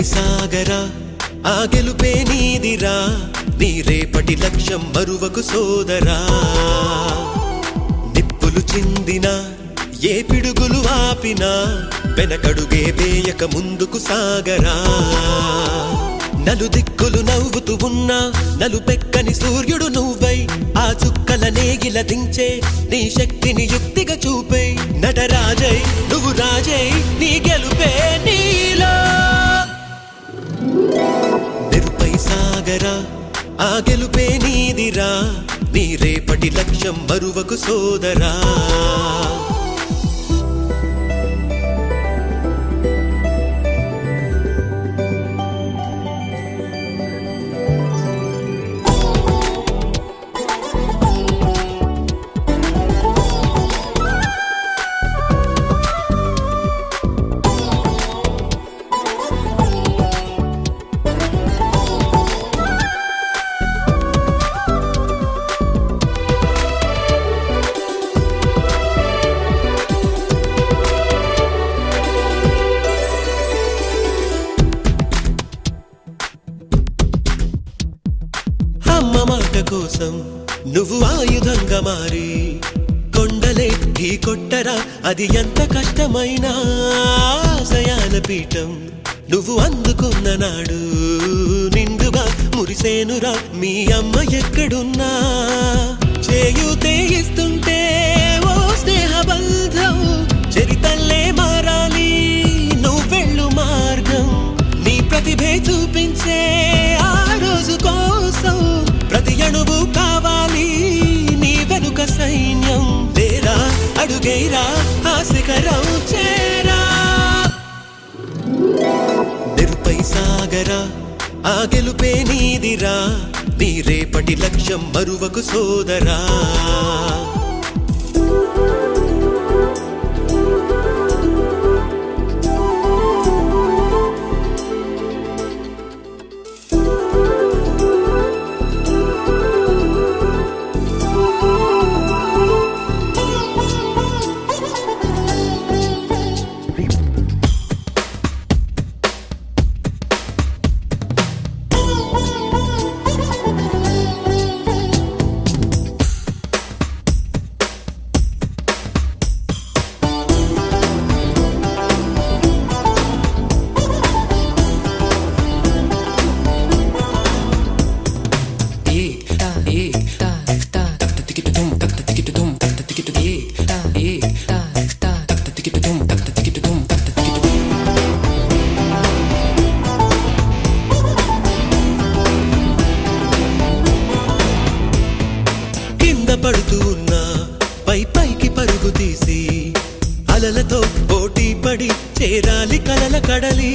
సాగరా ఆ గెలుపే నీదిరా నీ రేపటి లక్ష్యం మరువకు సోదరా నిప్పులు చిందినా ఏ పిడుగులు ఆపినా వెనకడుగే వేయక ముందుకు సాగరా నలుదిక్కులు నవ్వుతూ ఉన్నా నలుపెక్కని సూర్యుడు నువ్వై ఆ చుక్కల నేగిల దించే నీ శక్తిని యుక్తిగా చూపై నటరాజై నువ్వు రాజై నీ గెలుపే నీలో నిరుపై సాగరా ఆ గెలుపే నీదిరా నీ రేపటి లక్ష్యం మరువకు సోదరా అమ్మ మాట కోసం నువ్వు ఆయుధంగా మారి కొండలే ఢీ కొట్టరా అది ఎంత కష్టమైనా ఆశయాల పీఠం నువ్వు అందుకున్న నాడు నిండుగా మురిసేనురా మీ అమ్మ ఎక్కడున్నా చేయూతే ఇస్తుంటే ఓ స్నేహ బంధం చరితల్లే మారాలి నువ్వెళ్ళు మార్గం నీ ప్రతిభే చూపించే ఆ రోజు కోసం ప్రతి అణువు కావాలి నీ వెనుక సైన్యం లేరా అడుగైరా ఆ శిఖరం చేరా నిరుపై సాగరా ఆ గెలుపే నీదిరా నీ రేపటి లక్ష్యం మరువకు సోదరా పడుతూ ఉన్నా పై పైకి పరుగు తీసి అలలతో పోటీ పడి చేరాలి కలల కడలి